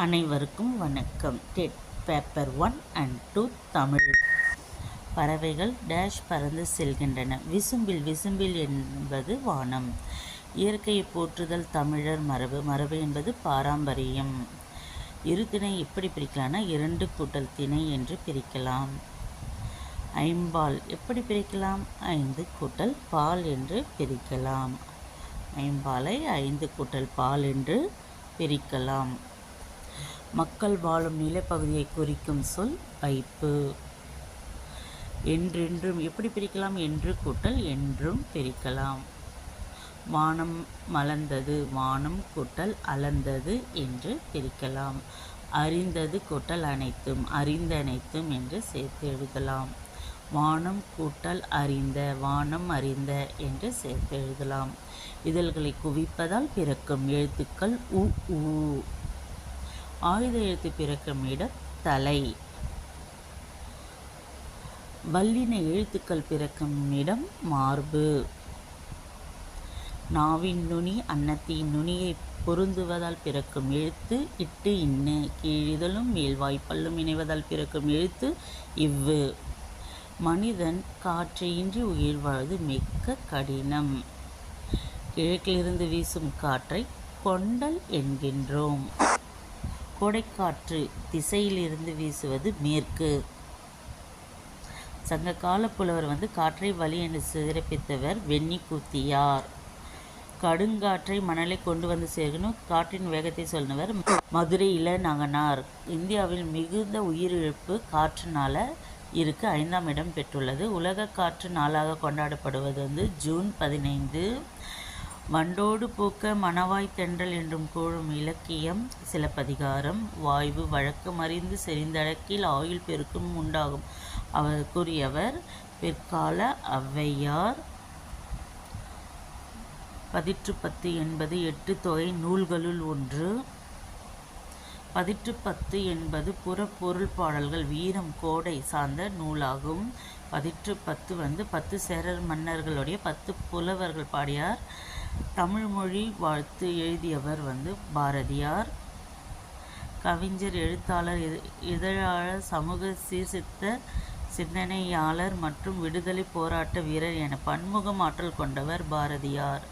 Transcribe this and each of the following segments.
அனைவருக்கும் வணக்கம். Dead paper 1 and 2 Tamil. பறவைகள் டேஷ் பறந்து செல்கின்றன. விசும்பில் விசும்பில் என்பது வானம். இயற்கையை போற்றுதல் தமிழர் மரபு. மரபு என்பது பாரம்பரியம். இரு திணை எப்படி பிரிக்கலாம்னா 2 கூட்டல் திணை என்று பிரிக்கலாம். ஐம்பால் எப்படி பிரிக்கலாம்? 5 கூட்டல் பால் என்று பிரிக்கலாம். ஐம்பாலை 5 கூட்டல் பால் என்று பிரிக்கலாம். மக்கள் வாழும் நிலப்பகுதியை குறிக்கும் சொல் வைப்பு. என்றென்றும் எப்படி பிரிக்கலாம்? என்று கூட்டல் என்றும் பிரிக்கலாம். வானம் மலர்ந்தது, வானம் கூட்டல் அளந்தது என்று பிரிக்கலாம். அறிந்தது கூட்டல் அனைத்தும், அறிந்த அனைத்தும் என்று சேர்த்து எழுதலாம். வானம் கூட்டல் அறிந்த, வானம் அறிந்த என்று சேர்த்து எழுதலாம். இதழ்களை குவிப்பதால் பிறக்கும் எழுத்துக்கள் உ ஊ. ஆயுத எழுத்து பிறக்கும் இடம் தலை. வல்லின எழுத்துக்கள் பிறக்கும் இடம் மார்பு. நாவின் நுனி அன்னத்தின் நுனியை பொருந்துவதால் பிறக்கும் எழுத்து இட்டு இன்னு. கீழிதழும் மேல்வாய்ப்பல்லும் இணைவதால் பிறக்கும் எழுத்து இவ்வு. மனிதன் காற்றையின்றி உயிர் வாழ்வது மிக்க கடினம். கிழக்கிலிருந்து வீசும் காற்றை கொண்டல் என்கின்றோம். கோடைக்காற்று திசையிலிருந்து வீசுவது மேற்கு. சங்ககால புலவர் காற்றை வழி என்று சிறப்பித்தவர் வெண்ணி கூத்தியார். கடுங்காற்றை மணலை கொண்டு வந்து சேர்க்கணும், காற்றின் வேகத்தை சொன்னவர் மதுரை இளநகனார். இந்தியாவில் மிகுந்த உயிரிழப்பு காற்றுனால இருக்கு 5ஆம் இடம் பெற்றுள்ளது. உலக காற்று நாளாக கொண்டாடப்படுவது ஜூன் 15. வண்டோடு பூக்க மணவாய் தென்றல் என்றும் கூறும் இலக்கியம் சிலப்பதிகாரம். வாய்வு வழக்கம் அறிந்து செறிந்தடக்கில் ஆயுள் பெருக்கும் உண்டாகும் அவர் கூறியவர் பிற்கால ஔவையார். 10 என்பது 8 தொகை நூல்களுள் ஒன்று. 10 என்பது புறப்பொருள் பாடல்கள் வீரம் கோடை சார்ந்த நூலாகும். 10 10 சேரர் மன்னர்களுடைய 10 புலவர்கள் பாடியார். தமிழ் மொழி வாழ்த்து எழுதியவர் பாரதியார். கவிஞர், எழுத்தாளர், இதழாளர், சமூக சீர்திருத்த சிந்தனையாளர் மற்றும் விடுதலை போராட்ட வீரர் என பன்முகம் ஆற்றல் கொண்டவர் பாரதியார்.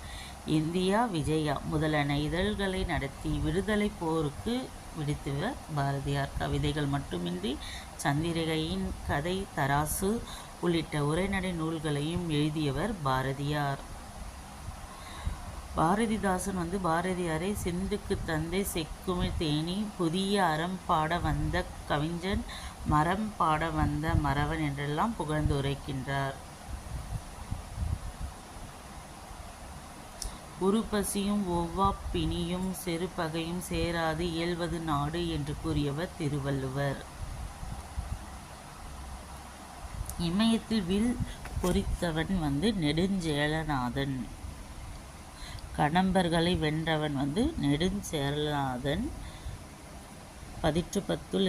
இந்தியா விஜயா முதலான இதழ்களை நடத்தி விடுதலை போருக்கு விடுத்தவர் பாரதியார். கவிதைகள் மட்டுமின்றி சந்திரிகையின் கதை, தராசு உள்ளிட்ட உரைநடை நூல்களையும் எழுதியவர் பாரதியார். பாரதிதாசன் பாரதியாரை சிந்துக்கு தந்தை, செக்குமிழ் தேனி, புதிய அறம் பாட வந்த கவிஞன், மரம் பாட வந்த மறவன் என்றெல்லாம் புகழ்ந்து உரைக்கின்றார். உருப்பசியும் ஒவ்வா பிணியும் செருப்பகையும் சேராது இயல்வது நாடு என்று கூறியவர் திருவள்ளுவர். இமயத்தில் வில் பொறித்தவன் நெடுஞ்சேரலாதன். கடம்பர்களை வென்றவன் நெடுஞ்சேரலாதன். 10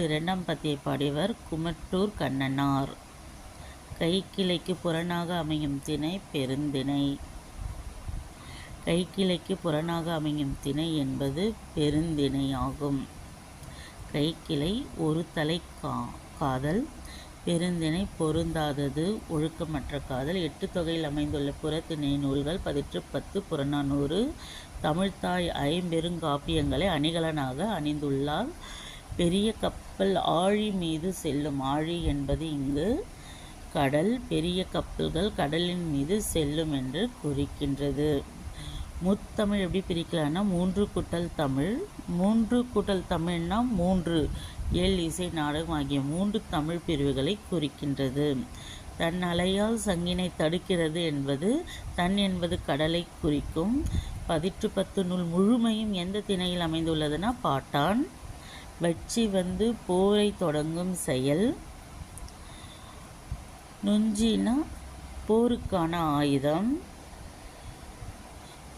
2ஆம் பத்தியை பாடியவர் குமட்டூர் கண்ணனார். கைக்கிளைக்கு புறனாக அமையும் திணை பெருந்திணை. கைக்கிளைக்கு புறனாக அமையும் திணை என்பது பெருந்திணை ஆகும். கைக்கிளை ஒரு தலை காதல், பெருந்திணை பொருந்தாதது, ஒழுக்கமற்ற காதல். 8 தொகையில் அமைந்துள்ள புறத்திணை நூல்கள் 10 புறநானூறு. தமிழ்த்தாய் ஐம்பெருங்காப்பியங்களை அணிகலனாக அணிந்துள்ளார். பெரிய கப்பல் ஆழி மீது செல்லும். ஆழி என்பது இங்கு கடல். பெரிய கப்பல்கள் கடலின் மீது செல்லும் என்று குறிக்கின்றது. முத்தமிழ் எப்படி பிரிக்கலாம்னா 3 கூட்டல் தமிழ். 3 கூட்டல் தமிழ்னா 3 இயல், இசை, நாடகம் ஆகிய 3 தமிழ் பிரிவுகளை குறிக்கின்றது. தன் அலையால் சங்கினை தடுக்கிறது என்பது தன் என்பது கடலை குறிக்கும். 10 நூல் முழுமையும் எந்த திணையில் அமைந்துள்ளதுன்னா பாட்டான். வெற்றி போரை தொடங்கும் செயல். நுஞ்சினா போருக்கான ஆயுதம்.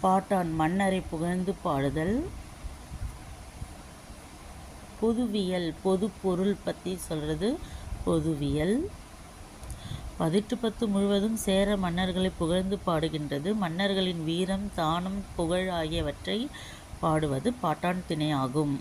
பாட்டான் மன்னரை புகழ்ந்து பாடுதல். பொதுவியல் பொது பொருள் பற்றி சொல்கிறது பொதுவியல். 10 முழுவதும் சேர மன்னர்களை புகழ்ந்து பாடுகின்றது. மன்னர்களின் வீரம், தானம், புகழ் ஆகியவற்றை பாடுவது பாட்டான் திணை ஆகும்.